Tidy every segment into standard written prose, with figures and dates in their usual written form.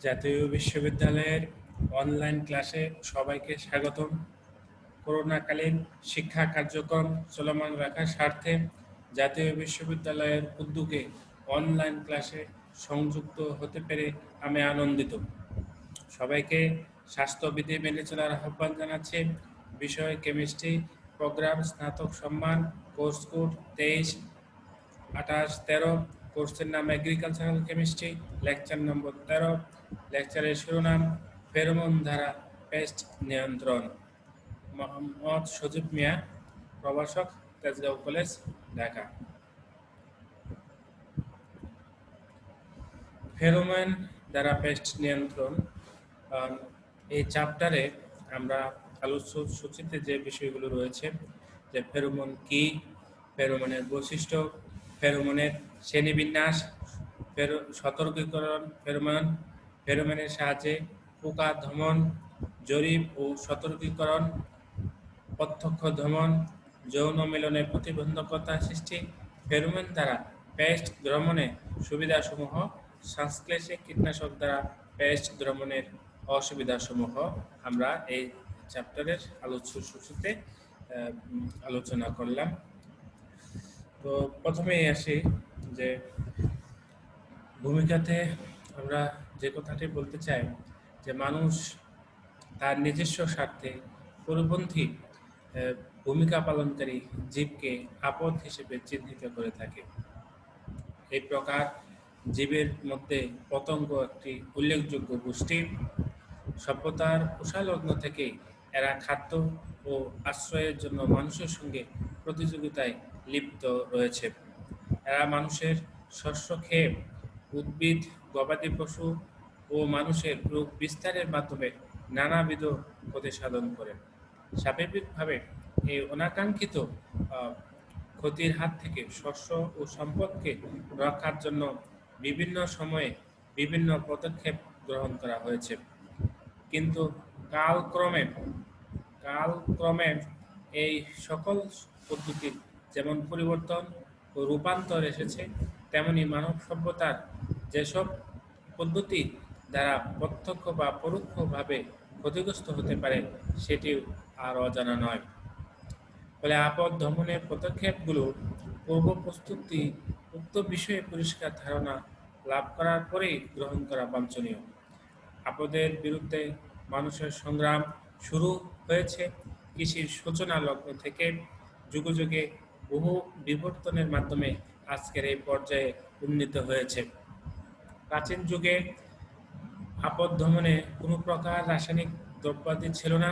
জাতীয় বিশ্ববিদ্যালয়ের অনলাইন ক্লাসে সবাইকে স্বাগতম। করোনাকালীন শিক্ষা কার্যক্রম চলমান রাখার স্বার্থে জাতীয় বিশ্ববিদ্যালয়ের উদ্যোগে অনলাইন ক্লাসে সংযুক্ত হতে পেরে আমি আনন্দিত। সবাইকে স্বাস্থ্যবিধি মেনে চলার আহ্বান জানাচ্ছি। বিষয় কেমিস্ট্রি, প্রোগ্রাম স্নাতক সম্মান, কোর্স কোড 23-28-13, কোর্সের নাম এগ্রিকালচারাল কেমিস্ট্রি, লেকচার নম্বর 13। লেকচারের শিরোনাম ফেরোমন ধারা পেস্ট নিয়ন্ত্রণ। মোহাম্মদ সজীব মিয়া, প্রভাষক, তেজগাঁও কলেজ, ঢাকা। ফেরোমন দ্বারা পেস্ট নিয়ন্ত্রণ, এই চ্যাপ্টারে আমরা আলোচনাসূচিতে যে বিষয়গুলো রয়েছে, যে ফেরোমন কি, ফেরোমনের বৈশিষ্ট্য, ফেরোমনের শ্রেণীবিন্যাস, সতর্কীকরণ ফেরোমন, ফেরোমনের সাহায্যে পোকা দমন, জরিপ ও সতর্কীকরণ, প্রত্যক্ষ দমন, যৌন মিলনের প্রতিবন্ধকতা সৃষ্টি, ফেরোমন দ্বারা পেস্ট দমনের সুবিধাসমূহ, সংশ্লেষিত কীটনাশক দ্বারা পেস্ট দমনের অসুবিধাসমূহ আমরা এই চ্যাপ্টারের আলোচনাসূচিতে আলোচনা করলাম। তো প্রথমেই আসি যে ভূমিকাতে আমরা যে কথাটি বলতে চাই, যে মানুষ তার নিজস্ব স্বার্থে পরিপন্থী ভূমিকা পালনকারী জীবকে আপদ হিসেবে চিহ্নিত করে থাকে। এই প্রকার জীবের মধ্যে পতঙ্গ একটি উল্লেখযোগ্য গোষ্ঠী। সভ্যতার কুশালগ্ন থেকে এরা খাদ্য ও আশ্রয়ের জন্য মানুষের সঙ্গে প্রতিযোগিতায় লিপ্ত রয়েছে। এরা মানুষের শস্য খেয়ে উদ্ভিদ, গবাদি পশু ও মানুষের রোগ বিস্তারের মাধ্যমে নানাবিধ ক্ষতি সাধন করে। স্বাভাবিকভাবে এই অনাকাঙ্ক্ষিত ক্ষতির হাত থেকে শস্য ও সম্পদকে রক্ষার জন্য বিভিন্ন সময়ে বিভিন্ন পদক্ষেপ গ্রহণ করা হয়েছে। কিন্তু কালক্রমে এই সকল পদ্ধতির যেমন পরিবর্তন ও রূপান্তর এসেছে, তেমনি মানব সভ্যতার যেসব পদ্ধতি দ্বারা প্রত্যক্ষ বা পরোক্ষভাবে ক্ষতিগ্রস্ত হতে পারে সেটিও আর অজানা নয়। ফলে আপদ দমনের পদক্ষেপগুলো পূর্ব প্রস্তুতি উক্ত বিষয়ে পরিষ্কার ধারণা লাভ করার পরেই গ্রহণ করা বাঞ্ছনীয়। আপদের বিরুদ্ধে মানুষের সংগ্রাম শুরু হয়েছে কৃষির সূচনা লগ্ন থেকে, যুগে যুগে বহু বিবর্তনের মাধ্যমে আজকের এই পর্যায়ে উন্নীত হয়েছে। প্রাচীন যুগে আপদ দমনে কোনো প্রকার রাসায়নিক দ্রব্যাদি ছিল না,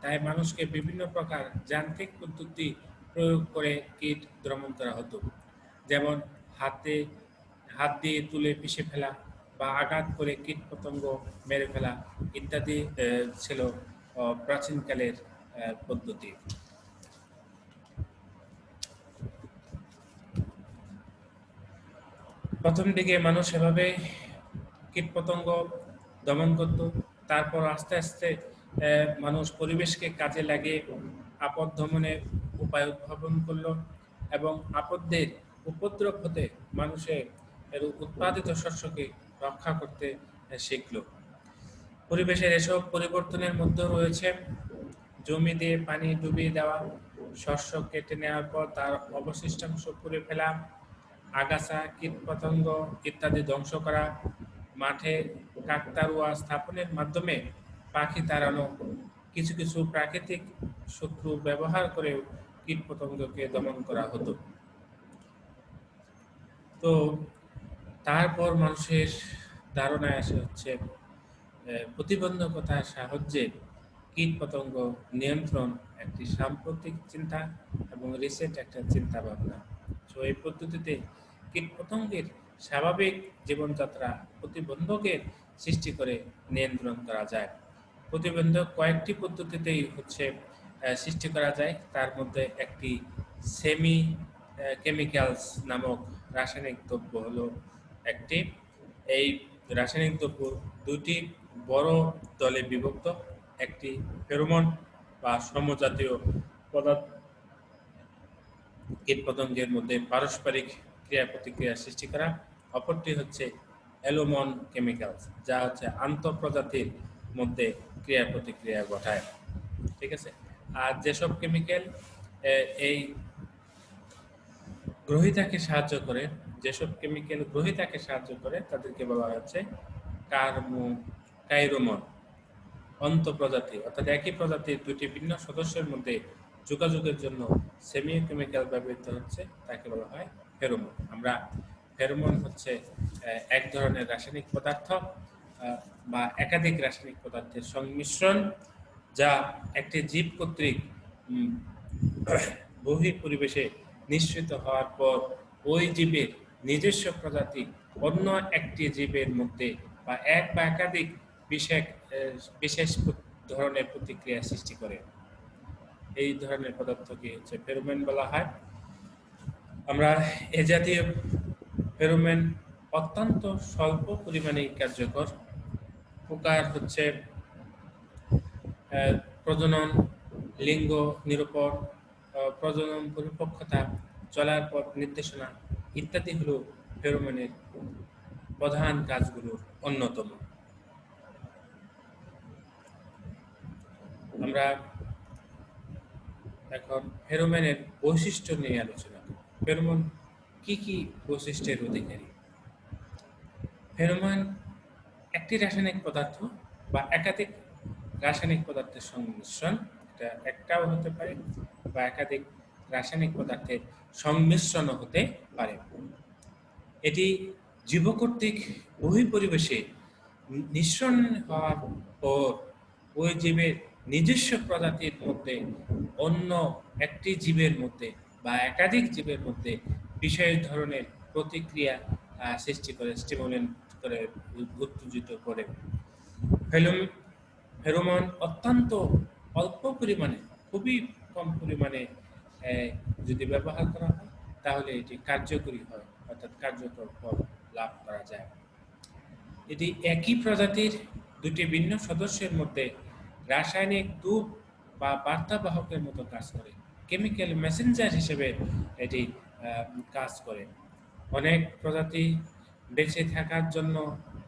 তাই মানুষকে বিভিন্ন প্রকার যান্ত্রিক পদ্ধতি প্রয়োগ করে কীট দমন করা হতো। যেমন হাত দিয়ে তুলে পিষে ফেলা বা আঘাত করে কীট পতঙ্গ মেরে ফেলা ইত্যাদি ছিল প্রাচীনকালের পদ্ধতি। প্রথম দিকে মানুষ এভাবে কীটপতঙ্গ দমন করত। তারপর আস্তে আস্তে মানুষ পরিবেশকে কাজে লাগিয়ে আপদ দমনের উপায় উদ্ভাবন করলো এবং আপদের উপদ্রব হতে মানুষের উৎপাদিত শস্যকে রক্ষা করতে শিখল। পরিবেশের এসব পরিবর্তনের মধ্যে রয়েছে জমি দিয়ে পানি ডুবিয়ে দেওয়া, শস্য কেটে নেওয়ার পর তার অবশিষ্টাংশ পুড়ে ফেলা, আগাছা, কীটপতঙ্গ ইত্যাদি ধ্বংস করা, মাঠে কাকতারুয়া স্থাপনের মাধ্যমে পাখি তাড়ানো, কিছু কিছু প্রাকৃতিক শত্রু ব্যবহার করে কীটপতঙ্গকে দমন করা হতো। তো তারপর মানুষের ধারণায় আসে হচ্ছে প্রতিবন্ধকতার সাহায্যে কীটপতঙ্গ নিয়ন্ত্রণ একটি সাম্প্রতিক চিন্তা এবং রিসেন্ট একটা চিন্তা ভাবনা। তো এই পদ্ধতিতে কীটপতঙ্গের স্বাভাবিক জীবনযাত্রা প্রতিবন্ধকের সৃষ্টি করে নিয়ন্ত্রণ করা যায়। প্রতিবন্ধক কয়েকটি পদ্ধতিতেই সৃষ্টি করা যায়। তার মধ্যে একটি সেমি কেমিক্যালস নামক রাসায়নিক দ্রব্য হলো একটি। এই রাসায়নিক দ্রব্য দুটি বড় দলে বিভক্ত। একটি ফেরোমন বা সমজাতীয় পদার্থ কীটপতঙ্গের মধ্যে পারস্পরিক ক্রিয়া প্রতিক্রিয়া সৃষ্টি করা, অপরটি হচ্ছে অ্যালোমন কেমিক্যাল, যা হচ্ছে আন্তঃপ্রজাতির মধ্যে ক্রিয়া প্রতিক্রিয়া ঘটায়। ঠিক আছে। আর যেসব কেমিক্যাল এই গ্রহিতাকে সাহায্য করে, যেসব কেমিক্যাল গ্রহিতাকে সাহায্য করে তাদেরকে বলা হচ্ছে কাইরোমন। অন্তঃপ্রজাতি অর্থাৎ একই প্রজাতির দুটি ভিন্ন সদস্যের মধ্যে যোগাযোগের জন্য সেমিওকেমিক্যাল ব্যবহৃত হচ্ছে, তাকে বলা হয় ফেরোমন। আমরা ফেরোমন হচ্ছে এক ধরনের রাসায়নিক পদার্থ বা একাধিক রাসায়নিক পদার্থের সংমিশ্রণ, যা একটি জীব কর্তৃক বহিঃ পরিবেশে নিঃসৃত হওয়ার পর ওই জীবের নিজস্ব প্রজাতি অন্য একটি জীবের মধ্যে বা এক বা একাধিক বিশেষ ধরনের প্রতিক্রিয়া সৃষ্টি করে। এই ধরনের পদার্থকে হচ্ছে ফেরোমন বলা হয়। আমরা এ জাতীয় ফেরোমন অত্যন্ত স্বল্প পরিমাণে কার্যকর। পোকার হচ্ছে প্রজনন, লিঙ্গ নিরূপণ, প্রজনন পরিপক্কতা, চলার পথ নির্দেশনা ইত্যাদি হলো ফেরোমনের প্রধান কাজগুলোর অন্যতম। আমরা এখন ফেরোমনের বৈশিষ্ট্য নিয়ে আলোচনা করি। ফেরোমন কি কি বৈশিষ্ট্যের অধিকারী? ফেরোমন একটি রাসায়নিক পদার্থ বা একাধিক রাসায়নিক পদার্থের সংমিশ্রণ, এটা একটাও হতে পারে বা একাধিক রাসায়নিক পদার্থের সংমিশ্রণও হতে পারে। এটি জীব কর্তৃক বহিঃ পরিবেশে নিঃসরণ হওয়ার পর ওই জীবের নিজস্ব প্রজাতির মধ্যে অন্য একটি জীবের মধ্যে বা একাধিক জীবের মধ্যে বিশেষ ধরনের প্রতিক্রিয়া সৃষ্টি করে, স্টিমুলেন্ট করে, উত্তেজিত করে। ফেরোমন অত্যন্ত অল্প পরিমাণে, খুবই কম পরিমাণে যদি ব্যবহার করা হয় তাহলে এটি কার্যকরী হয়, অর্থাৎ কার্যকর ফল লাভ করা যায়। এটি একই প্রজাতির দুটি ভিন্ন সদস্যের মধ্যে রাসায়নিক দূত বা বার্তাবাহকের মতো কাজ করে, কেমিক্যাল মেসেঞ্জার হিসেবে এটি কাজ করে। অনেক প্রজাতি বেঁচে থাকার জন্য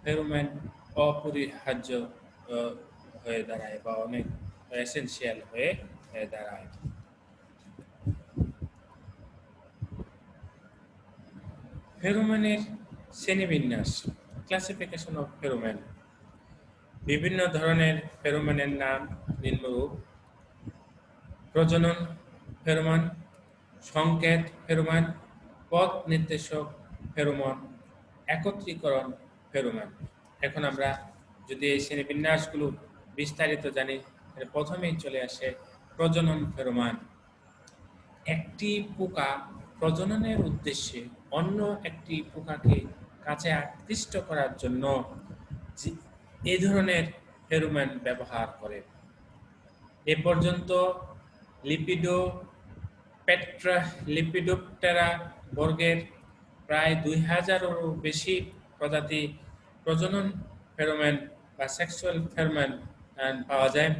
ফেরোমন অপরিহার্য হয়ে দাঁড়ায় বা অনেক এসেনশিয়াল হয়ে দাঁড়ায়। ফেরোমনের শ্রেণীবিন্যাস, ক্লাসিফিকেশন অফ ফেরোমন। বিভিন্ন ধরনের ফেরোমনের নাম নিম্নরূপ: প্রজনন ফেরোমন, সংকেত ফেরোমন, পথ নির্দেশক ফেরোমন, একত্রীকরণ ফেরোমন। এখন আমরা যদি এই শ্রেণীবিন্যাসগুলো বিস্তারিত জানি, প্রথমেই চলে আসে প্রজনন ফেরোমন। একটি পোকা প্রজননের উদ্দেশ্যে অন্য একটি পোকাকে কাছে আকৃষ্ট করার জন্য এই ধরনের ফেরোমন ব্যবহার করে। এ পর্যন্ত লিপিডোপ্টেরা বর্গের প্রায় 2000-এরও বেশি প্রজাতি প্রজনন ফেরোমন বা সেক্সুয়াল ফেরোমন পাওয়া যায়।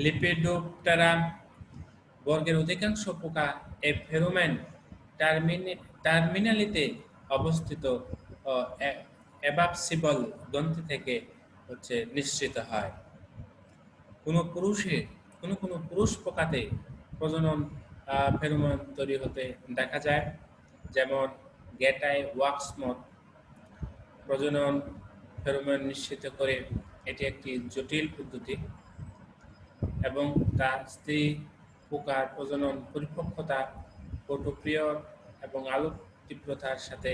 লিপিডোপ্টেরা বর্গের অধিকাংশ পোকা এই ফেরোমন টার্মিনালিতে অবস্থিত অ্যাবাপসিবল গ্রন্থি থেকে নিঃসৃত হয়। কোনো পুরুষ পোকাতে প্রজনন ফেরোমন তৈরি হতে দেখা যায়, যেমন গেটাই ওয়াক্স মথ প্রজনন ফেরোমন নিঃসৃত করে। এটি একটি জটিল পদ্ধতি এবং তার স্ত্রী পোকার প্রজনন পরিপক্কতা, ফটোপ্রিয় এবং আলোক তীব্রতার সাথে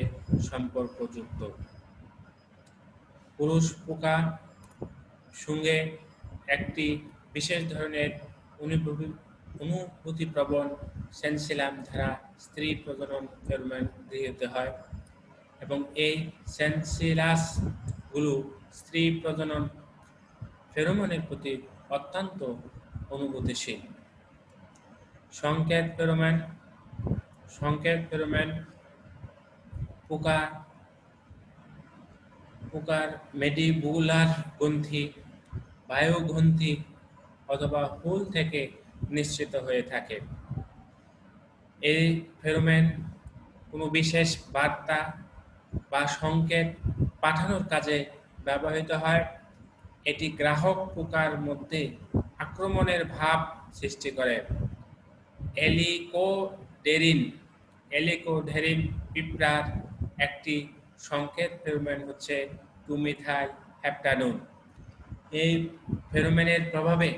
সম্পর্কযুক্ত। পুরুষ পোকা সঙ্গে একটি বিশেষ ধরনের অনুভূতিপ্রবণ সেন্সিলাম দ্বারা স্ত্রী প্রজনন ফেরোমন গৃহীত হয় এবং এই সেন্সিলাসগুলো স্ত্রী প্রজনন ফেরোমনের প্রতি অত্যন্ত অনুভূতিশীল। সংকেত ফেরোমন পোকার মেডিবুলার গ্রন্থি, বায়ুগ্রন্থি অথবা হুল থেকে নিঃসৃত হয়ে থাকে। এই ফেরোমন কোনো বিশেষ বার্তা বা সংকেত পাঠানোর কাজে ব্যবহৃত হয়। এটি গ্রাহক পোকার মধ্যে আক্রমণের ভাব সৃষ্টি করে। এলিকোডেরিন এলিকোডেরিন পিঁপড়ার একটি সংকেত ফেরোমোন হচ্ছে 2-মিথাইল হেপ্টানোন। এই ফেরোমোনের প্রভাবে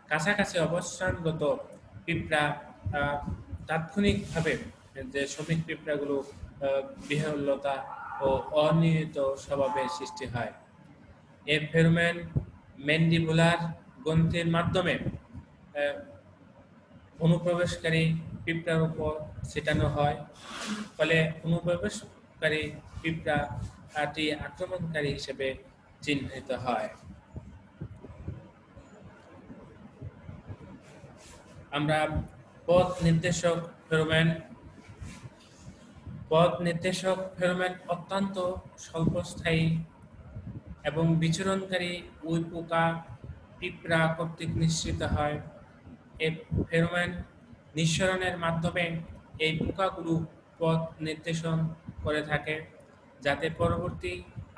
কাছাকাছি অবস্থানগত পিঁপড়া তাৎক্ষণিকভাবে যে শ্রমিক পিঁপড়াগুলো বিহ্বলতা ও অনিয়মিত স্বভাবের সৃষ্টি হয়। এই ফেরোমোন ম্যান্ডিবুলার গ্রন্থির মাধ্যমে আহ, অনুপ্রবেশকারী পিঁপড়ার উপর ছিটানো হয়, ফলে অনুপ্রবেশকারী পিঁপড়াটি আক্রমণকারী হিসেবে চিহ্নিত হয়। আমরা পথ নির্দেশক ফেরোমোন অত্যন্ত স্বল্পস্থায়ী এবং বিচরণকারী উইপোকা পিঁপড়া কর্তৃক নিঃসৃত হয়। এই ফেরোমোন নিঃসরণের মাধ্যমে এই পোকাগুলো পথ নির্দেশন করে থাকে, যাতে পরবর্তী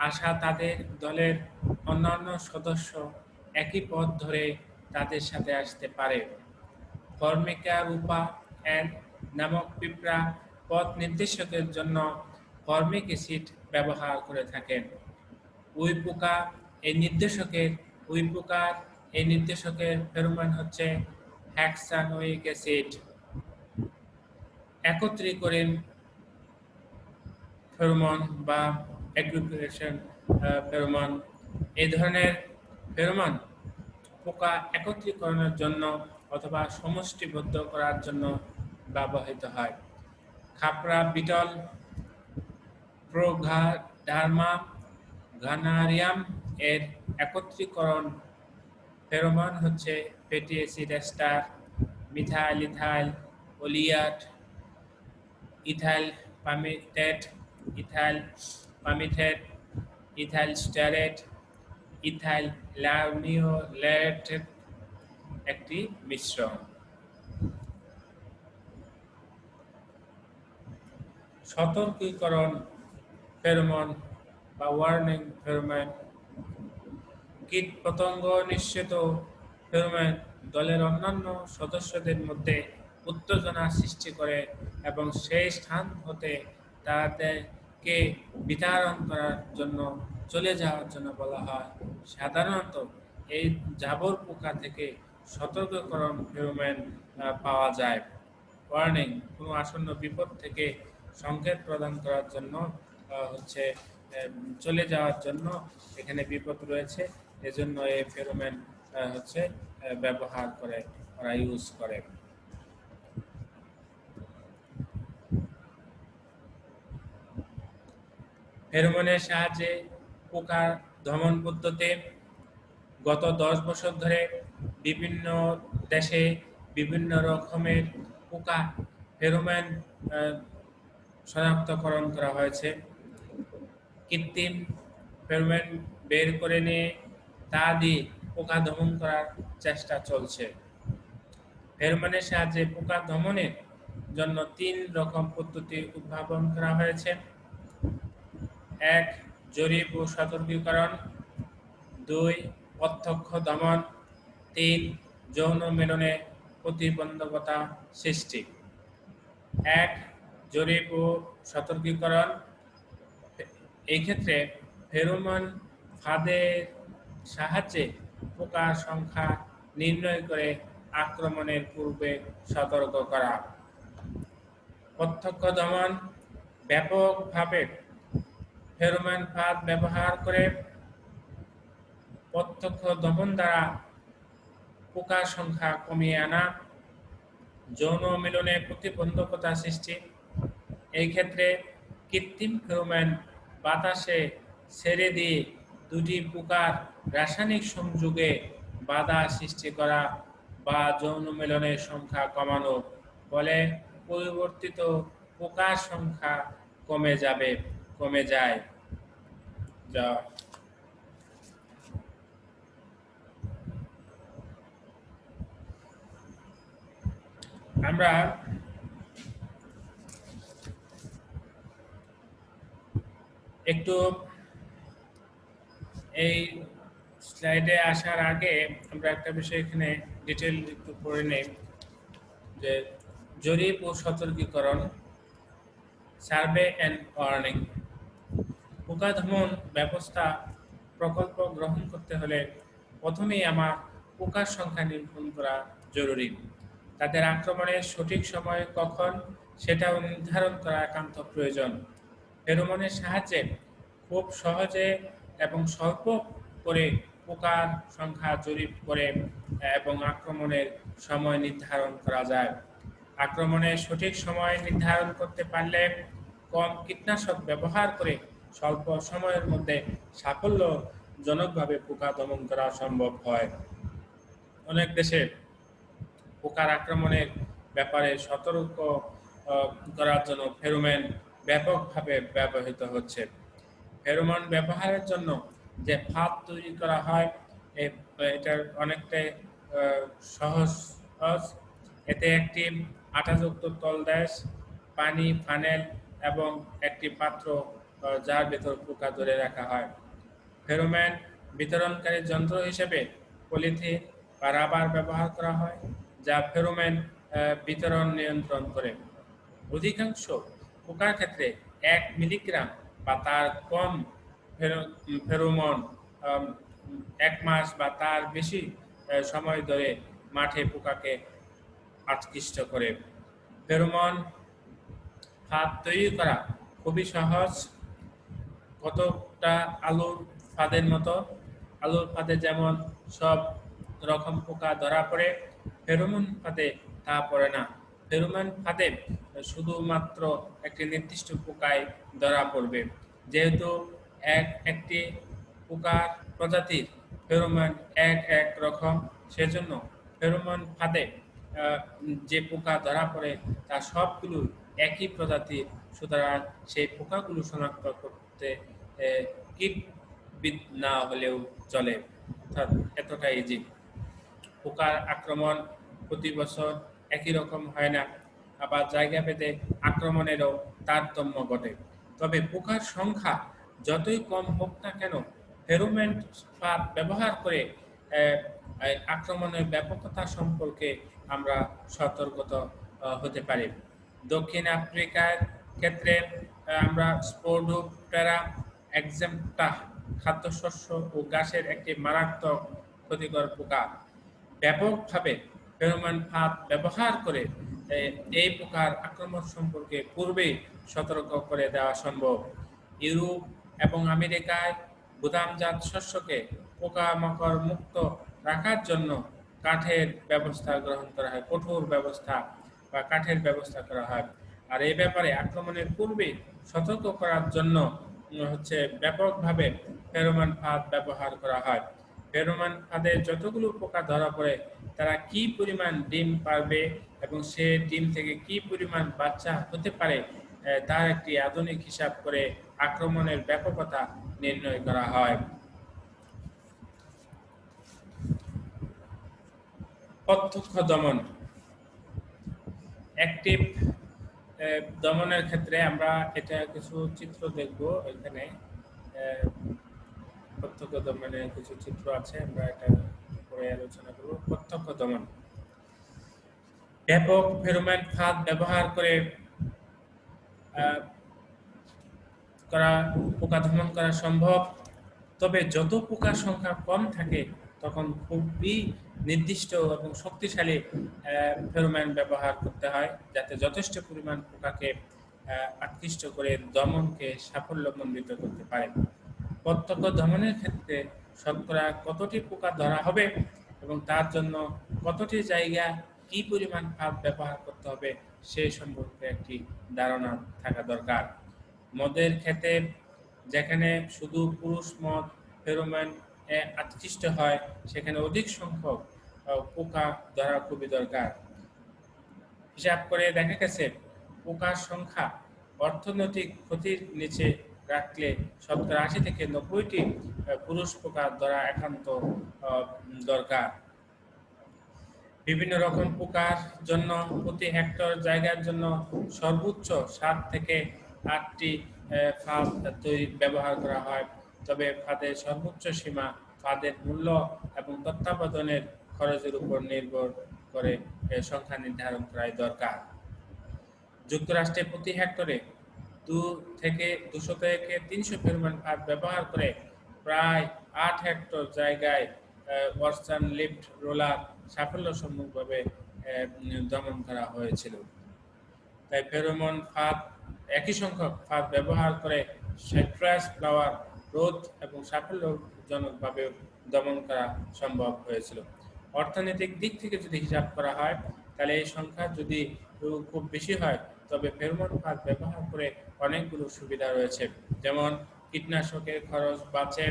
আসা তাদের দলের অন্যান্য সদস্য একই পথ ধরে তাদের সাথে আসতে পারে। ফর্মিকা রূপা অ্যান্ড নামক পিঁপড়া পথ নির্দেশকের জন্য ফর্মিক অ্যাসিড ব্যবহার করে থাকেন। উইপোকা এই নির্দেশকের উইপোকার এই নির্দেশকের ফেরোমোন হচ্ছে হেক্সানোয়িক অ্যাসিড। একত্রীকরণ ফেরোমন বা অ্যাগ্রিগেশন ফেরোমন, এই ধরনের ফেরোমন পোকা একত্রীকরণের জন্য অথবা সমষ্টিবদ্ধ করার জন্য ব্যবহৃত হয়। খাপড়া বিটল, প্রোগাডার্মা ঘানারিয়াম এর একত্রীকরণ ফেরোমন হচ্ছে fatty acid ester, methyl ethyl oleate, ethyl palmitate, ethyl palmitate, ethyl stearate, ethyl লামিওলেটের একটি মিশ্রণ। সতর্কীকরণ ফেরোমন বা ওয়ার্নিং ফেরোমন, কীটপতঙ্গ নিঃসৃত ফেরোমন দলের অন্যান্য সদস্যদের মধ্যে উত্তেজনা সৃষ্টি করে এবং সেই স্থান হতে তাদেরকে বিতাড়ন করার জন্য চলে যাওয়ার জন্য বলা হয়। সাধারণত এই জাবর পোকা থেকে সতর্কীকরণ ফেরোমন পাওয়া যায়। ওয়ার্নিং কোনো আসন্ন বিপদ থেকে সংকেত প্রদান করার জন্য হচ্ছে চলে যাওয়ার জন্য এখানে বিপদ রয়েছে, এজন্য এই ফেরোমন হচ্ছে ব্যবহার করে, ওরা ইউজ করে। ফেরোমনের সাহায্যে পোকার দমন পদ্ধতি গত 10 বছর ধরে বিভিন্ন দেশে বিভিন্ন রকমের পোকা ফেরোমন শনাক্তকরণ করা হয়েছে। কৃত্রিম ফেরোমন বের করে নিয়ে তা দিয়ে পোকা দমন করার চেষ্টা চলছে। ফেরোমনের সাহায্যে পোকা দমনের জন্য 3 রকম পদ্ধতি উদ্ভাবন করা হয়েছে। 1. জরিপ ও সতর্কীকরণ, 2. প্রত্যক্ষ দমন, 3. যৌন মিলনে প্রতিবন্ধকতা সৃষ্টি। 1. জরিপ ও সতর্কীকরণ। এই ক্ষেত্রে ফেরোমন ফাঁদের সাহায্যে পোকার সংখ্যা নির্ণয় করে আক্রমণের পূর্বে সতর্ক করা। প্রত্যক্ষ দমন ব্যাপকভাবে ফেরোমন ফাঁদ ব্যবহার করে প্রত্যক্ষ দমন দ্বারা পোকার সংখ্যা কমিয়ে আনা। যৌন মিলনে প্রতিবন্ধকতা সৃষ্টি, এই ক্ষেত্রে কৃত্রিম ফেরোমন বাতাসে ছেড়ে দিয়ে দুটি পোকার রাসায়নিক সংযোগে বাধা সৃষ্টি করা বা যৌন মিলনের সংখ্যা কমানো, ফলে পরিবর্তিত পোকার সংখ্যা কমে যায়। আমরা একটু এই স্লাইডে আসার আগে আমরা একটা বিষয় এখানে ডিটেল একটু পড়ে নেই, যে জরিপ ও সতর্কীকরণ, সার্ভে অ্যান্ড ওয়ার্নিং। পোকা দমন ব্যবস্থা প্রকল্প গ্রহণ করতে হলে প্রথমেই আমার পোকার সংখ্যা নিরূপণ করা জরুরি। তাদের আক্রমণের সঠিক সময় কখন সেটাও নির্ধারণ করা একান্ত প্রয়োজন। ফেরোমনের সাহায্যে খুব সহজে এবং স্বল্প করে পোকার সংখ্যা জরিপ করে এবং আক্রমণের সময় নির্ধারণ করা যায়। আক্রমণের সঠিক সময় নির্ধারণ করতে পারলে কম কীটনাশক ব্যবহার করে স্বল্প সময়ের মধ্যে সাফল্যজনকভাবে পোকা দমন করা সম্ভব হয়। অনেক দেশে পোকার আক্রমণের ব্যাপারে সতর্ক করার জন্য ফেরোমন ব্যাপকভাবে ব্যবহৃত হচ্ছে। ফেরোমন ব্যবহারের জন্য যে ফাঁদ তৈরি করা হয় এটার অনেকটাই সহজ। এতে একটি আঠাযুক্ত তলদেশ, পানি, ফানেল এবং একটি পাত্র যার ভেতর পোকা ধরে রাখা হয়। ফেরোমন বিতরণকারী যন্ত্র হিসেবে পলিথিন বা রাবার ব্যবহার করা হয়, যা ফেরোমন বিতরণ নিয়ন্ত্রণ করে। অধিকাংশ পোকার ক্ষেত্রে 1 মিলিগ্রাম বা তার কম ফেরোমন 1 মাস বা তার বেশি সময় ধরে মাঠে পোকাকে আকৃষ্ট করে। ফেরোমন ফাঁদ তৈরি করা খুবই সহজ, কতটা আলুর ফাঁদের মতো। আলুর ফাঁদে যেমন সব রকম পোকা ধরা পড়ে, ফেরোমন ফাঁদে তা পড়ে না। ফেরোমন ফাঁদে শুধুমাত্র একটি নির্দিষ্ট পোকায় ধরা পড়বে। যেহেতু একটি পোকার প্রজাতির ফেরোমন এক রকম, সেজন্য ফেরোমন ফাঁদে যে পোকা ধরা পড়ে তা সবগুলো একই প্রজাতির, সুতরাং সেই পোকাগুলো শনাক্ত করতে কীটবিদ না হলেও চলে, অর্থাৎ এতটা ইজি। পোকার আক্রমণ প্রতি বছর একই রকম হয় না, আবার জায়গা ভেদে আক্রমণেরও তারতম্য ঘটে। তবে পোকার সংখ্যা যতই কম হোক না কেন, ফেরোমন ফাঁদ ব্যবহার করে আক্রমণের ব্যাপকতা সম্পর্কে আমরা সতর্কত হতে পারি। দক্ষিণ আফ্রিকার ক্ষেত্রে আমরা স্পোডোপ্টেরা এক্সেম্পটা খাদ্যশস্য ও ঘাসের একটি মারাত্মক ক্ষতিকর পোকা। ব্যাপকভাবে ফেরোমন ফাঁদ ব্যবহার করে এই পোকার আক্রমণ সম্পর্কে পূর্বেই সতর্ক করে দেওয়া সম্ভব। ইউরোপ এবং আমেরিকায় গুদামজাত শস্যকে পোকামাকড় মুক্ত রাখার জন্য কাঠের ব্যবস্থা গ্রহণ করা হয়, কঠোর ব্যবস্থা বা কাঠের ব্যবস্থা করা হয়। আর এই ব্যাপারে আক্রমণের পূর্বে সতর্ক করার জন্য ব্যাপকভাবে ফেরোমন ফাঁদ ব্যবহার করা হয়। ফেরোমন ফাঁদে যতগুলো পোকা ধরা পড়ে তারা কি পরিমাণ ডিম পারবে এবং সে ডিম থেকে কি পরিমাণ বাচ্চা হতে পারে তার একটি আধুনিক হিসাব করে আক্রমণের ব্যাপকতা নির্ণয় করা হয়। প্রত্যক্ষ দমন, অ্যাক্টিভ দমনের ক্ষেত্রে আমরা এটা কিছু চিত্র দেখব। এখানে প্রত্যক্ষ দমনের কিছু চিত্র আছে, আমরা এটা পরে আলোচনা করব। প্রত্যক্ষ দমন, ব্যাপক ফেরোমন ফাঁদ ব্যবহার করে পোকা দমন করা সম্ভব। তবে যত পোকার সংখ্যা কম থাকে তখন খুবই নির্দিষ্ট এবং শক্তিশালী ফেরোমন ব্যবহার করতে হয়, যাতে যথেষ্ট পরিমাণ পোকাকে আকৃষ্ট করে দমনকে সাফল্যমণ্ডিত করতে পারে। প্রত্যক্ষ দমনের ক্ষেত্রে শতকরা কতটি পোকা ধরা হবে এবং তার জন্য কতটি জায়গা কি পরিমাণ ফাঁদ ব্যবহার করতে হবে সে সম্পর্কে একটি ধারণা থাকা দরকার। মদের ক্ষেত্রে যেখানে শুধু পুরুষ মদ ফেরোমন আকৃষ্ট হয়, সেখানে অধিক সংখ্যক পোকা ধরা খুবই দরকার। হিসাব করে দেখা গেছে পোকার সংখ্যা অর্থনৈতিক ক্ষতির নিচে রাখলে শতকরা 80 থেকে 90টি পুরুষ পোকা ধরা একান্ত দরকার। বিভিন্ন রকম পোকার জন্য প্রতি হেক্টর জায়গার জন্য সর্বোচ্চ 7 থেকে 8টি ফাঁদ ব্যবহার করা হয়, তবে ফাঁদের সর্বোচ্চ সীমা ফাঁদের মূল্য এবং তত্ত্বাবধানের খরচের উপর নির্ভর করে সংখ্যা নির্ধারণ করাই দরকার। যুক্তরাষ্ট্রে প্রতি হেক্টরে 200 থেকে 300 ফেরোমন ফাঁদ ব্যবহার করে প্রায় 8 হেক্টর জায়গায় ওয়াটসন লিফট রোলার সাফল্যসম্মতভাবে দমন করা হয়েছিল। তাই ফেরোমন ফাঁদ একই সংখ্যক ফাঁদ ব্যবহার করে সাইট্রাস ফ্লাওয়ার রোধ এবং সাফল্যজনকভাবে দমন করা সম্ভব হয়েছিল। অর্থনৈতিক দিক থেকে যদি হিসাব করা হয়, তাহলে এই সংখ্যা যদি খুব বেশি হয়, তবে ফেরোমন ফাঁদ ব্যবহার করে অনেকগুলো সুবিধা রয়েছে, যেমন কীটনাশকের খরচ বাঁচে,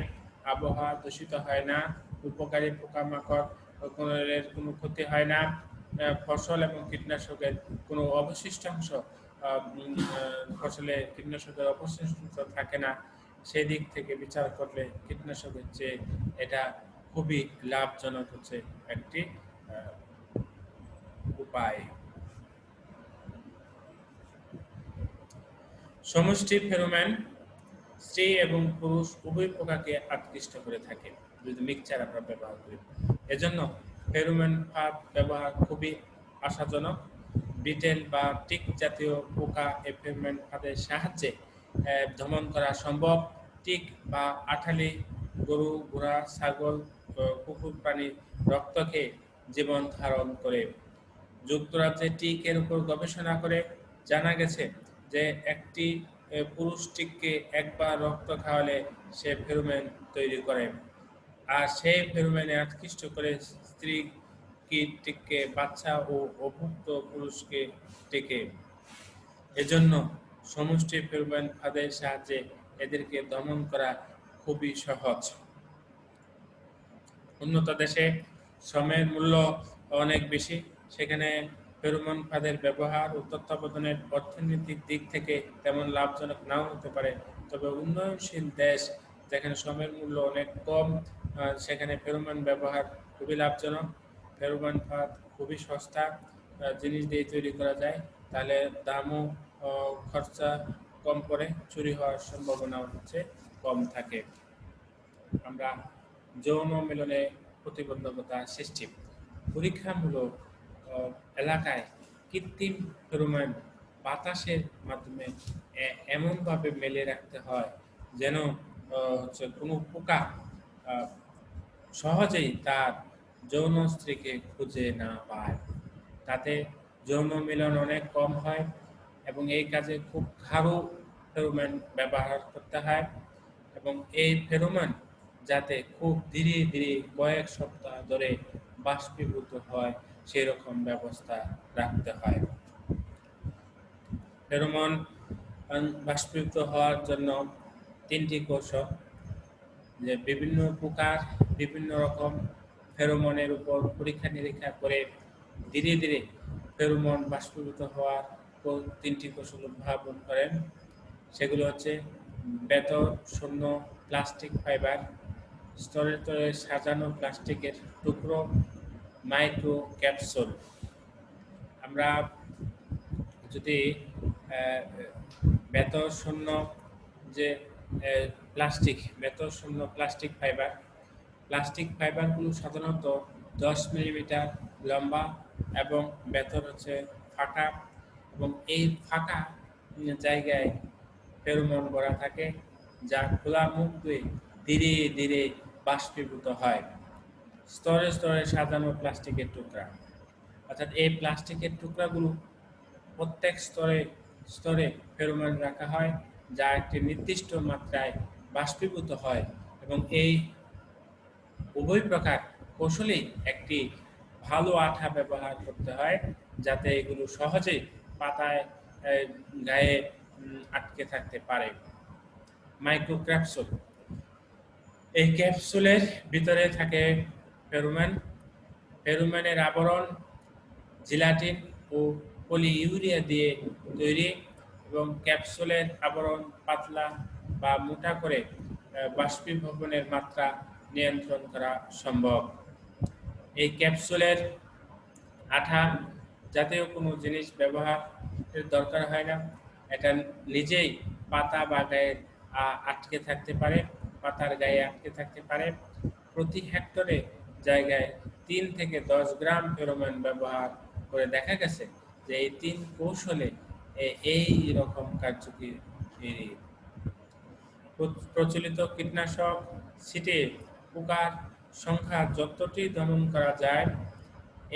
আবহাওয়া দূষিত হয় না, উপকারী পোকামাকড় কোনো ক্ষতি হয় না, ফসল এবং কীটনাশকের কোনো অবশিষ্টাংশ ফসলে কীটনাশকের অবশিষ্টাংশ থাকে না। সেই দিক থেকে বিচার করলে কীটনাশকের চেয়ে এটা খুবই লাভজনক হচ্ছে একটি উপায়। সমষ্টি ফেরোমন স্ত্রী এবং পুরুষ উভয় পোকাকে আকৃষ্ট করে থাকে যদি মিক্সচার আমরা ব্যবহার করি। এজন্য ফেরোমন ফাঁদ ব্যবহার খুবই আশাজনক। বিটেল বা টিক জাতীয় পোকা এই ফেরোমন ফাঁদের সাহায্যে দমন করা সম্ভব। টিক বা আঠালি গরু, ঘোড়া, ছাগল, কুকুর প্রাণীর রক্ত খেয়ে জীবন ধারণ করে। যুক্তরাজ্যে টিকের উপর গবেষণা করে জানা গেছে যে একটি পুরুষ টিককে একবার রক্ত খাওয়ালে সে ফেরোমন তৈরি করে, আর সেই ফেরোমনে আকৃষ্ট করে স্ত্রী টিককে বাচ্চা ও অভুক্ত পুরুষকে টিকে। এজন্য সমষ্টি ফেরোমন ফাঁদের সাহায্যে এদেরকে দমন করা খুবই সহজ। উন্নত দেশে শ্রমের মূল্য অনেক বেশি, সেখানে ফেরোমন ফাঁদের ব্যবহার ও তত্ত্বাবধানের অর্থনৈতিক দিক থেকে তেমন লাভজনক নাও হতে পারে। তবে উন্নয়নশীল দেশ যেখানে শ্রমের মূল্য অনেক কম, সেখানে ফেরোমন ব্যবহার খুবই লাভজনক। ফেরোমন ফাঁদ খুবই সস্তা জিনিস দিয়ে তৈরি করা যায়, তাহলে দামও খরচা কম পড়ে, চুরি হওয়ার সম্ভাবনাও হচ্ছে কম থাকে। আমরা যৌন মিলনে প্রতিবন্ধকতা সৃষ্টি। পরীক্ষামূলক এলাকায় কৃত্রিম ফেরোমন বাতাসের মাধ্যমে এমনভাবে মেলে রাখতে হয় যেন কোনো পোকা সহজেই তার যৌন স্ত্রীকে খুঁজে না পায়। তাতে যৌন মিলন অনেক কম হয় এবং এই কাজে খুব খারো ফেরোমন ব্যবহার করতে হয়, এবং এই ফেরোমন যাতে খুব ধীরে ধীরে কয়েক সপ্তাহ ধরে বাষ্পীভূত হয় সেরকম ব্যবস্থা রাখতে হয়। ফেরোমন বাষ্পীভূত হওয়ার জন্য 3টি কৌশল, যে বিভিন্ন পোকার বিভিন্ন রকম ফেরোমনের উপর পরীক্ষা নিরীক্ষা করে ধীরে ধীরে ফেরোমন বাষ্পীভূত হওয়ার 3টি কৌশল উদ্ভাবন করেন। সেগুলো হচ্ছে ভেতর শূন্য প্লাস্টিক ফাইবার, স্তরে স্তরে সাজানো প্লাস্টিকের টুকরো, মাইক্রো ক্যাপসুল। আমরা যদি ভেতর শূন্য যে ভেতর শূন্য প্লাস্টিক ফাইবারগুলো সাধারণত 10 মিলিমিটার লম্বা এবং ভেতর হচ্ছে ফাঁকা, এবং এই ফাঁকা জায়গায় ফেরোমন ভরা থাকে, যা খোলা মুখ দিয়ে ধীরে ধীরে বাষ্পীভূত হয়। স্তরে স্তরে সাজানো প্লাস্টিকের টুকরা, অর্থাৎ এই প্লাস্টিকের টুকরাগুলো প্রত্যেক স্তরে স্তরে ফেরোমন রাখা হয়, যা একটি নির্দিষ্ট মাত্রায় বাষ্পীভূত হয়, এবং এই উভয় প্রকার কৌশলেই একটি ভালো আঠা ব্যবহার করতে হয় যাতে এগুলো সহজেই পাতায় গায়ে আটকে থাকতে পারে। মাইক্রো ক্যাপসুল, এই ক্যাপসুলের ভিতরে থাকে ফেরোমনের আবরণ জিলাটিন ও পলিইউরিয়া দিয়ে তৈরি, এবং ক্যাপসুলের আবরণ পাতলা বা মোটা করে বাষ্পীভবনের মাত্রা নিয়ন্ত্রণ করা সম্ভব। এই ক্যাপসুলের আঠা জাতীয় কোনো জিনিস ব্যবহারের দরকার হয় না, এটা নিজেই পাতা বা গায়ে আটকে থাকতে পারে, পাতার গায়ে আটকে থাকতে পারে। প্রতি হেক্টরে জায়গায় 3 থেকে 10 গ্রাম ফেরোমন ব্যবহার করে দেখা গেছে যে এই 3 কৌশলে এই রকম কার্যকরী। প্রচলিত কীটনাশক ছিটে পোকার সংখ্যা যতটি দমন করা যায়,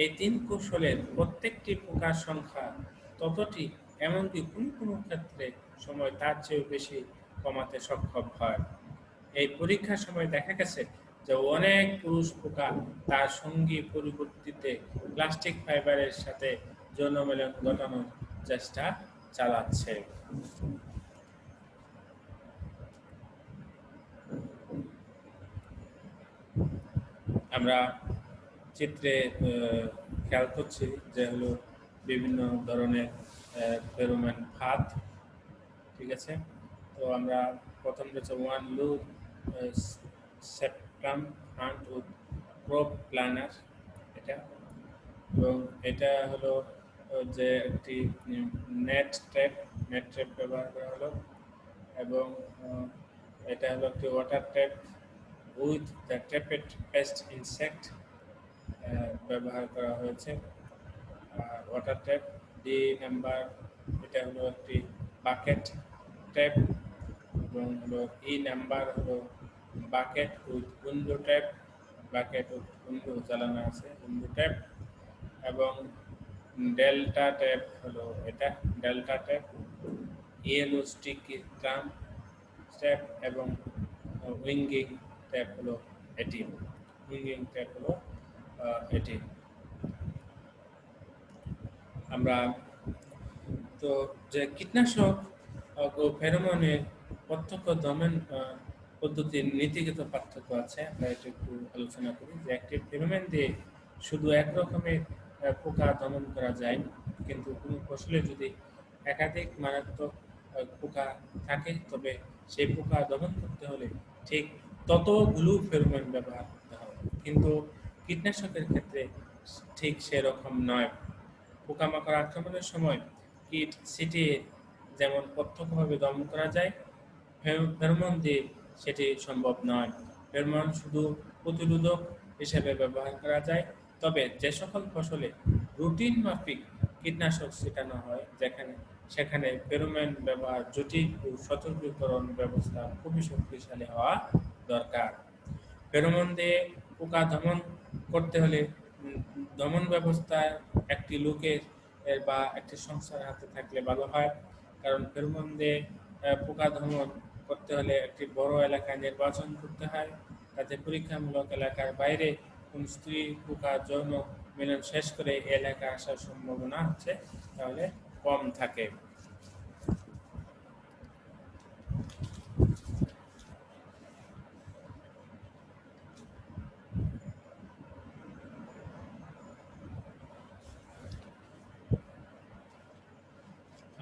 এই 3 কৌশলের প্রত্যেকটি পোকার সংখ্যা ততটি, এমনকি কোনো কোনো ক্ষেত্রে সময় তার চেয়েও বেশি কমাতে সক্ষম হয়। এই পরীক্ষার সময় দেখা গেছে যে অনেক পুরুষ পোকা তার সঙ্গী পরিবর্তিতে প্লাস্টিক ফাইবারের সাথে যৌন মিলন ঘটানোর চেষ্টা চালাচ্ছে। আমরা চিত্রে খেয়াল করছি যে হলো বিভিন্ন ধরনের ফেরোমন ফাঁদ। ঠিক আছে, তো আমরা প্রথম রয়েছে one loop septum hunt with probe planar, এটা। এবং এটা হলো যে একটি নেট ট্র্যাপ ব্যবহার করা হলো। এবং এটা হলো একটি water trap with the trapped pest insect ব্যবহার করা হয়েছে। ওয়াটার ট্র্যাপ ডি নাম্বার, এটা হলো একটি বাকেট ট্র্যাপ। এবং হলো ই নাম্বার হলো bucket with window trap, bucket with window চালানো আছে, উইন্ডো ট্র্যাপ। এবং ডেল্টা ট্র্যাপ হলো এটা, delta trap. Yellow stick tram trap এবং উইঙ্গিং ট্র্যাপ হলো এটি, উইঙ্গিং ট্র্যাপ হলো এটি। আমরা তো যে কীটনাশক ও ফেরোমনের প্রত্যক্ষ দমন পদ্ধতির নীতিগত পার্থক্য আছে, আমরা এটা একটু আলোচনা করি। যে একটি ফেরোমন দিয়ে শুধু এক রকমের পোকা দমন করা যায়, কিন্তু কোনো ফসলে যদি একাধিক মারাত্মক পোকা থাকে, তবে সেই পোকা দমন করতে হলে ঠিক ততগুলো ফেরোমন ব্যবহার করতে হবে। কিন্তু কীটনাশকের ক্ষেত্রে ঠিক সেরকম নয়। পোকামাকড় আক্রমণের সময় কীট ছিটিয়ে যেমন প্রত্যক্ষভাবে দমন করা যায়, ফেরোমন দিয়ে সেটি সম্ভব নয়। ফেরোমন শুধু প্রতিরোধক হিসেবে ব্যবহার করা যায়। তবে যে সকল ফসলে রুটিন মাফিক কীটনাশক ছিটানো হয়, সেখানে ফেরোমন ব্যবহার জটিল ও সতর্কীকরণ ব্যবস্থা খুবই শক্তিশালী হওয়া দরকার। ফেরোমন দিয়ে পোকা দমন করতে হলে দমন ব্যবস্থা একটি লোকের বা একটি সংস্থার হাতে থাকলে ভালো হয়। কারণ ফেরোমন দিয়ে পোকা দমন করতে হলে একটি বড় এলাকা নির্বাচন করতে হয়, তাতে পরীক্ষামূলক এলাকার বাইরে কোন স্ত্রী পোকা যৌন মিলন শেষ করে এলাকায় আসার সম্ভাবনা হচ্ছে তাহলে কম থাকে।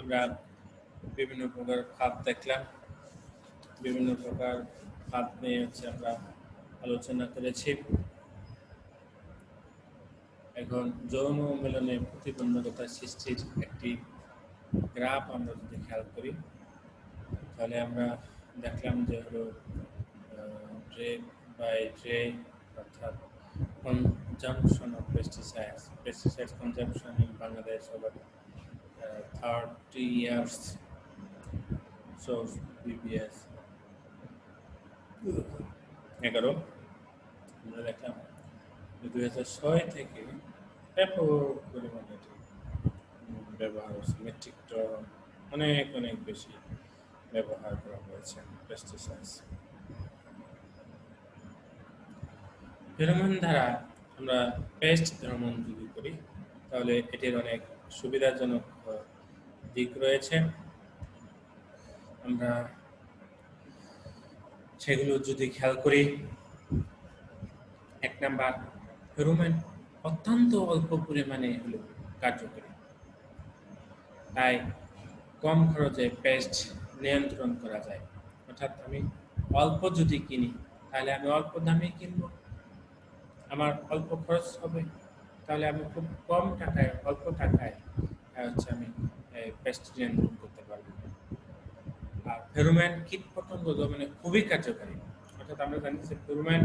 আমরা বিভিন্ন প্রকার ফাঁদ দেখলাম, বিভিন্ন প্রকার ফাঁদ নিয়ে আমরা আলোচনা করেছি। এখন যৌন মিলনে প্রতিবন্ধকতা সৃষ্টির একটি গ্রাফ আমরা যদি খেয়াল করি, তাহলে আমরা দেখলাম যে হলো ড্রে বাই ড্রে, অর্থাৎ consumption of pesticides consumption in Bangladesh over 30 years, source BBS 11। আমরা দেখলাম 2006 থেকে ব্যাপক পরিমাণে ব্যবহার হচ্ছে, মেট্রিক টন অনেক অনেক বেশি ব্যবহার করা হয়েছে পেস্টিসাইডস। ফেরোমন দ্বারা আমরা পেস্ট দমন যদি করি, তাহলে এটির অনেক সুবিধাজনক দিক রয়েছে। আমরা সেগুলো যদি খেয়াল করি, 1 নাম্বার, ফেরোমন অত্যন্ত অল্প পরিমাণে হলো কার্যকরী, তাই কম খরচে পেস্ট নিয়ন্ত্রণ করা যায়। অর্থাৎ আমি অল্প যদি কিনি, তাহলে আমি অল্প দামে কিনবো, আমার অল্প খরচ হবে, তাহলে আমি খুব কম টাকায়, অল্প টাকায় আমি পেস্ট নিয়ন্ত্রণ করতে পারবো। আর ফেরোমন কীটপতঙ্গ দমনে খুবই কার্যকারী। অর্থাৎ আমরা জানি যে ফেরোমন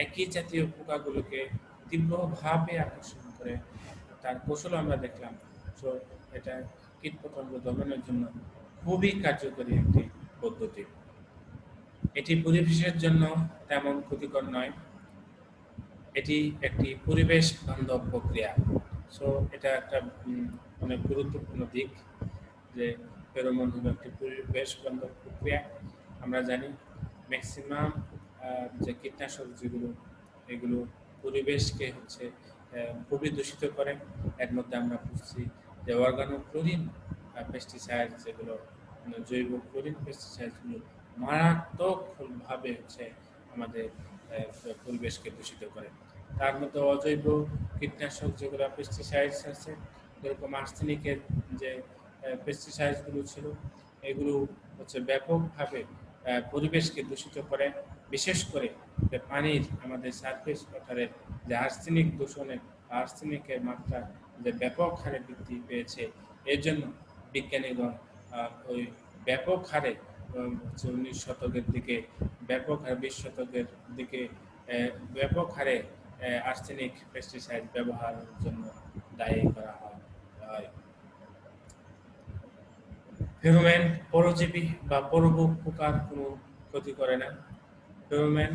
একই জাতীয় পোকাগুলোকে তীব্রভাবে আকর্ষণ করে, তার কৌশল আমরা দেখলাম। সো এটা কীটপতঙ্গ দমনের জন্য খুবই কার্যকরী একটি পদ্ধতি। এটি পরিবেশের জন্য তেমন ক্ষতিকর নয়, এটি একটি পরিবেশ বান্ধব প্রক্রিয়া। সো এটা একটা অনেক গুরুত্বপূর্ণ দিক যে ফেরোমন হলো একটি পরিবেশ বান্ধব প্রক্রিয়া। আমরা জানি ম্যাক্সিমাম যে কীটনাশক যেগুলো, এগুলো পরিবেশকে হচ্ছে খুবই দূষিত করে। এর মধ্যে আমরা বুঝছি যে অর্গানোক্লোরিন পেস্টিসাইড, যেগুলো জৈব ক্লোরিন পেস্টিসাইডগুলো মারাত্মকভাবে হচ্ছে আমাদের পরিবেশকে দূষিত করে। তার মধ্যে অজৈব কীটনাশক যেগুলো পেস্টিসাইডস আছে, যেরকম আর্সেনিকের যে পেস্টিসাইডসগুলো ছিল, এগুলো হচ্ছে ব্যাপকভাবে পরিবেশকে দূষিত করে। বিশেষ করে যে পানির, আমাদের সারফেস ওয়াটারের যে আর্সেনিক দূষণের, আর্সেনিকের মাত্রা যে ব্যাপক হারে বৃদ্ধি পেয়েছে, এর জন্য বিজ্ঞানীগণ ওই ব্যাপক হারে 19 শতকের দিকে, ব্যাপক হারে 20 শতকের দিকে ব্যাপক হারে আর্সেনিক পেস্টিসাইড ব্যবহারের জন্য দায়ী করা হয়। ফেরোমন পরজীবী বা পরভোগ পোকার কোনো ক্ষতি করে না। ফেরোমন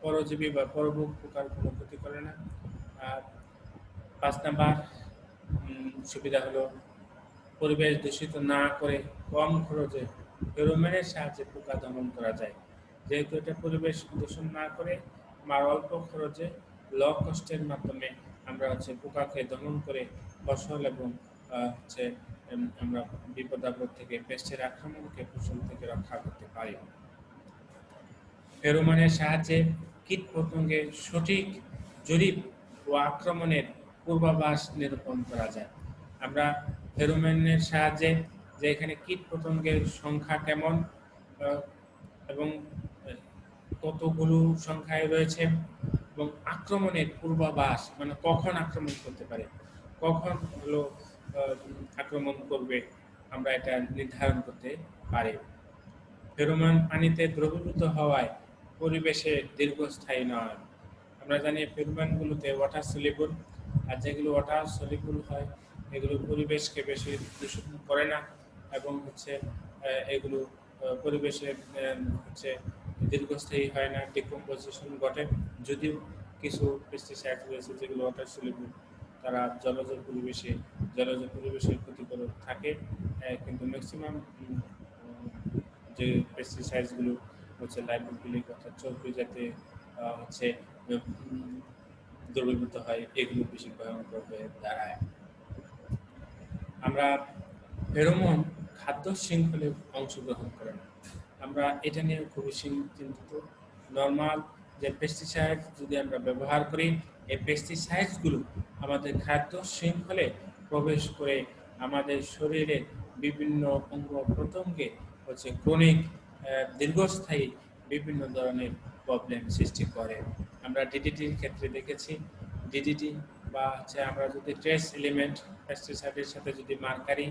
পরজীবী বা পরভোগ পোকার কোনো ক্ষতি করে না। আর 5 নাম্বার সুবিধা হলো পরিবেশ দূষিত না করে কম খরচে ফেরোমনের সাহায্যে পোকা দমন করা যায়। যেহেতু এটা পরিবেশ দূষণ না করে আর অল্প খরচে লো কস্টের মাধ্যমে আমরা হচ্ছে পোকাকে দমন করে ফসল এবং হচ্ছে আমরা বিপদ আপদ থেকে, পেস্টের আক্রমণকে ফসল থেকে রক্ষা করতে পারি। ফেরোমনের সাহায্যে কীট পতঙ্গের সঠিক জরিপ ও আক্রমণের পূর্বাভাস নিরূপণ করা যায়। আমরা ফেরোমনের সাহায্যে যে এখানে কীট পতঙ্গের সংখ্যা কেমন এবং কতগুলো সংখ্যায় রয়েছে এবং আক্রমণের পূর্বাভাস, মানে কখন আক্রমণ করতে পারে, কখন হলো আক্রমণ করবে, আমরা এটা নির্ধারণ করতে পারি। ফেরোমন পানিতে দ্রবীভূত হওয়ায় পরিবেশে দীর্ঘস্থায়ী নয়। আমরা জানি ফেরোমনগুলোতে ওয়াটার সলিবল, আর যেগুলো ওয়াটার সলিবল হয় এগুলো পরিবেশকে বেশি দূষণ করে না এবং হচ্ছে এগুলো পরিবেশে হচ্ছে দীর্ঘস্থায়ী হয় না, ডিকম্পোজিশন ঘটে। যদিও কিছু পেস্টিসাইড রয়েছে যেগুলো ওয়াটার সলিবল, তারা জলজ পরিবেশের ক্ষতিকর থাকে, কিন্তু ম্যাক্সিমাম যে পেস্টিসাইডসগুলো হচ্ছে লাইপোফিলিক, অর্থাৎ চর্বি যাতে হচ্ছে দ্রবীভূত হয়, এগুলো বেশি ভয়ঙ্কর হয়ে দাঁড়ায়। আমরা ফেরোমন খাদ্য শৃঙ্খলে অংশগ্রহণ করে না, আমরা এটা নিয়ে খুবই চিন্তিত। নর্মাল যে পেস্টিসাইড যদি আমরা ব্যবহার করি, এই পেস্টিসাইডসগুলো আমাদের খাদ্য শৃঙ্খলে প্রবেশ করে আমাদের শরীরে বিভিন্ন অঙ্গ প্রত্যঙ্গে হচ্ছে ক্রনিক দীর্ঘস্থায়ী বিভিন্ন ধরনের প্রবলেম সৃষ্টি করে। আমরা ডিডিটির ক্ষেত্রে দেখেছি, ডিডিটি বা হচ্ছে আমরা যদি ট্রেস এলিমেন্ট পেস্টিসাইডের সাথে যদি মার্কারি,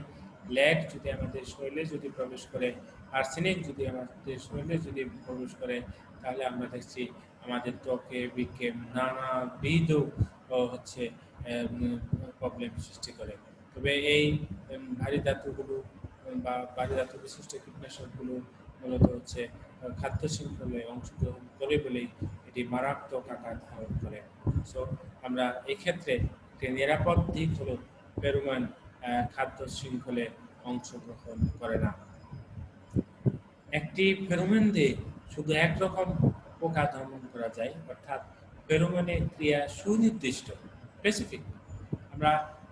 লেড যদি আমাদের শরীরে যদি প্রবেশ করে, আর্সেনিক যদি আমাদের শরীরে যদি প্রবেশ করে, তাহলে আমরা দেখছি আমাদের ত্বকে বিকে নানাবিধ হচ্ছে প্রবলেম সৃষ্টি করে। তবে এই ভারী ধাতুগুলো বা ভারী ধাতু বিশিষ্ট কীটনাশকগুলো মূলত হচ্ছে খাদ্য শৃঙ্খলে অংশগ্রহণ করে বলেই এটি মারাত্মক আকার ধারণ করে। সো আমরা এক্ষেত্রে একটি নিরাপদ দিক হলো ফেরোমন খাদ্য শৃঙ্খলে অংশগ্রহণ করে না। একটি ফেরোমন দিয়ে শুধু একরকম পোকা দমন করা যায়, অর্থাৎ ফেরোমনের ক্রিয়া সুনির্দিষ্ট, স্পেসিফিক। আমরা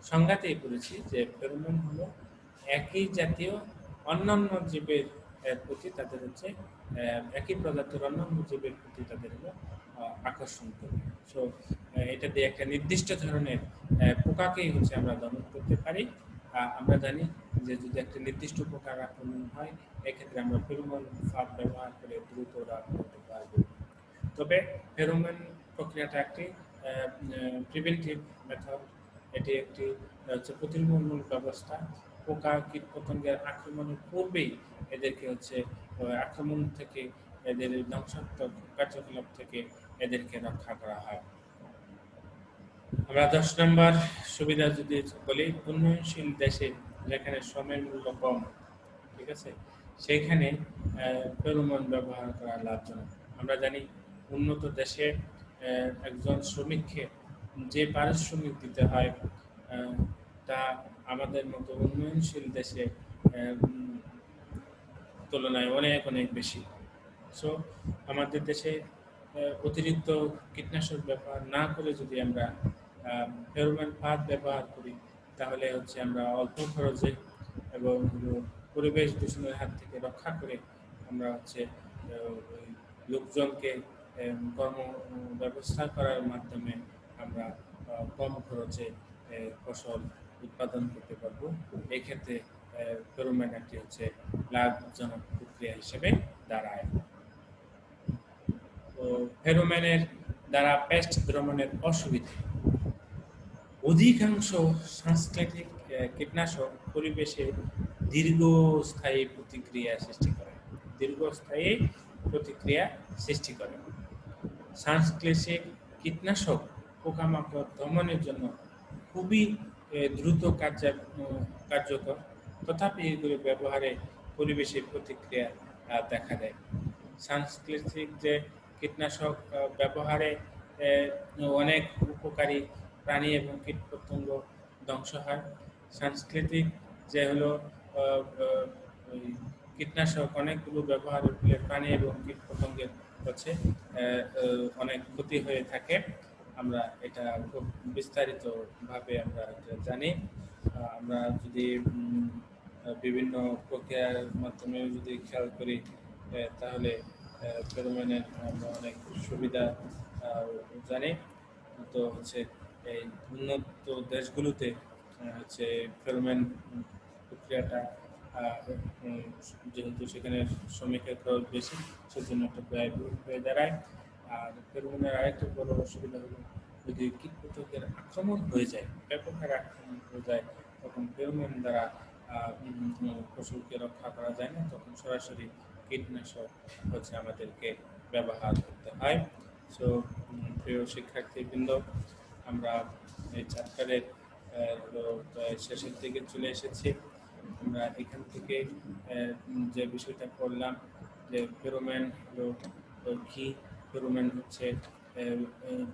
সংজ্ঞাতেই বলেছি যে ফেরোমন হলো একই জাতীয় অন্যান্য জীবের প্রতি তাদের হচ্ছে একই প্রজাতির অন্যান্য জীবের প্রতি তাদের হলো আকর্ষণ করবে। সো এটা দিয়ে একটা নির্দিষ্ট ধরনের পোকাকেই হচ্ছে আমরা দমন করতে পারি। আমরা জানি যে যদি একটা নির্দিষ্ট পোকার আক্রমণ হয়, এক্ষেত্রে আমরা ফেরোমন ফাঁদ ব্যবহার করে দ্রুত করতে পারবো। তবে ফেরোমন প্রক্রিয়াটা একটি প্রিভেন্টিভ মেথড, এটি একটি হচ্ছে প্রতিরোধমূলক ব্যবস্থা। পোকা কীটপতঙ্গের আক্রমণের পূর্বেই এদেরকে হচ্ছে আক্রমণ থেকে, এদের ধ্বংসাত্মক কার্যকলাপ থেকে এদেরকে রক্ষা করা হয়। আমরা 10 নম্বর সুবিধা যদি বলি, উন্নয়নশীল দেশে যেখানে শ্রমের মূল্য কম, ঠিক আছে, সেখানে ফেরোমন ব্যবহার করা লাভজনক। আমরা জানি উন্নত দেশে একজন শ্রমিককে যে পারিশ্রমিক দিতে হয় তা আমাদের মতো উন্নয়নশীল দেশে তুলনায় অনেক অনেক বেশি। সো আমাদের দেশে অতিরিক্ত কীটনাশক ব্যবহার না করে যদি আমরা ফেরোমন ফাঁদ ব্যবহার করি, তাহলে হচ্ছে আমরা অল্প খরচে এবং পরিবেশ দূষণের হাত থেকে রক্ষা করে আমরা হচ্ছে ওই লোকজনকে কর্ম ব্যবস্থা করার মাধ্যমে আমরা কম খরচে ফসল উৎপাদন করতে পারবো। এই ক্ষেত্রে ফেরোমন একটি হচ্ছে লাভজনক প্রক্রিয়া হিসেবে দাঁড়ায়। তো ফেরোমনের দ্বারা পেস্ট দমনের অসুবিধা, অধিকাংশ সাংস্কৃতিক কীটনাশক পরিবেশে দীর্ঘস্থায়ী প্রতিক্রিয়া সৃষ্টি করে। সাংস্কৃতিক কীটনাশক পোকামাকড় দমনের জন্য খুবই দ্রুত কার্যকর, তথাপি এগুলো ব্যবহারে পরিবেশের প্রতিক্রিয়া দেখা দেয়। সাংস্কৃতিক যে কীটনাশক ব্যবহারে অনেক উপকারী প্রাণী এবং কীটপতঙ্গ ধ্বংস হয়। সাংস্কৃতিক যে হলো ওই কীটনাশক অনেকগুলো ব্যবহারের ফলে প্রাণী এবং কীটপতঙ্গের হচ্ছে অনেক ক্ষতি হয়ে থাকে। আমরা এটা খুব বিস্তারিতভাবে আমরা জানি। আমরা যদি বিভিন্ন প্রক্রিয়ার মাধ্যমে যদি খেয়াল করি, তাহলে ফেরোমনের আমরা অনেক সুবিধা জানি। তো হচ্ছে এই উন্নত দেশগুলোতে হচ্ছে ফেরোমন প্রক্রিয়াটা যেহেতু সেখানে শ্রমিকের খরচ বেশি, সেজন্য একটা ব্যয়বহুল হয়ে দাঁড়ায়। আর ফেরোমনের আরেকটা বড় অসুবিধা হলো, যদি কীটপতঙ্গের আক্রমণ হয়ে যায়, ব্যাপক হারে আক্রমণ হয়ে যায়, তখন ফেরোমন দ্বারা ফসলকে রক্ষা করা যায় না, তখন সরাসরি কীটনাশক হচ্ছে আমাদেরকে ব্যবহার করতে হয়। সো প্রিয় শিক্ষার্থীবৃন্দ, আমরা এই চ্যাপ্টারের শেষের দিকে চলে এসেছি। আমরা এখান থেকে যে বিষয়টা পড়লাম যে ফেরোমন হলো কি, ফেরোমন হচ্ছে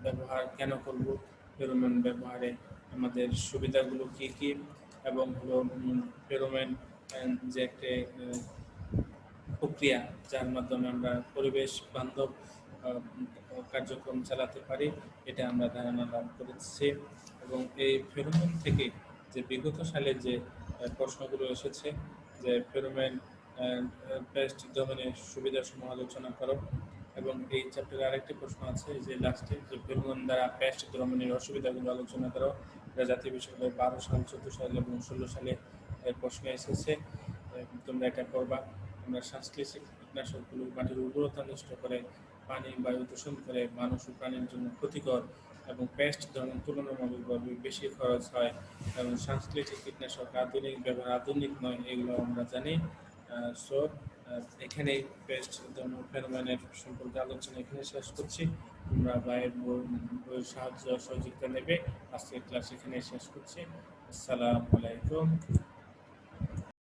ব্যবহার কেন করব, ফেরোমন ব্যবহারে আমাদের সুবিধাগুলো কি কি, এবং হলো ফেরোমন যে একটা প্রক্রিয়া যার মাধ্যমে আমরা পরিবেশ বান্ধব কার্যক্রম চালাতে পারি, এটা আমরা ধারণা লাভ করেছি। এবং এই ফেরোমন থেকে যে বিগত সালে যে প্রশ্নগুলো এসেছে, যে ফেরোমন পেস্ট দমনের সুবিধাসমূহ আলোচনা করো, এবং এই চ্যাপ্টারে আরেকটি প্রশ্ন আছে যে লাস্টে, যে ফেরোমন দ্বারা পেস্ট দমনের অসুবিধাগুলো আলোচনা করো। এটা জাতীয় বিশ্ববিদ্যালয় 12 সাল, 14 সাল এবং 16 সালে প্রশ্ন এসেছে। তোমরা এটা করবা। আমরা সাংস্কৃতিক কীটনাশকগুলো মাটির উর্বরতা নষ্ট করে, পানি বায়ু দূষণ করে, মানুষ ও প্রাণীর জন্য ক্ষতিকর, এবং পেস্ট দমন তুলনামূলকভাবে বেশি খরচ হয়, এবং সাংস্কৃতিক কীটনাশক আধুনিক ব্যবহার আধুনিক নয়, এগুলো আমরা জানি। সো এখানে পেস্ট দমন ফেরোমনের সম্পর্কে আলোচনা এখানে শেষ করছি। তোমরা বইয়ের সহযোগিতা নেবে। আজকের ক্লাস এখানে শেষ করছি। আসসালামু আলাইকুম।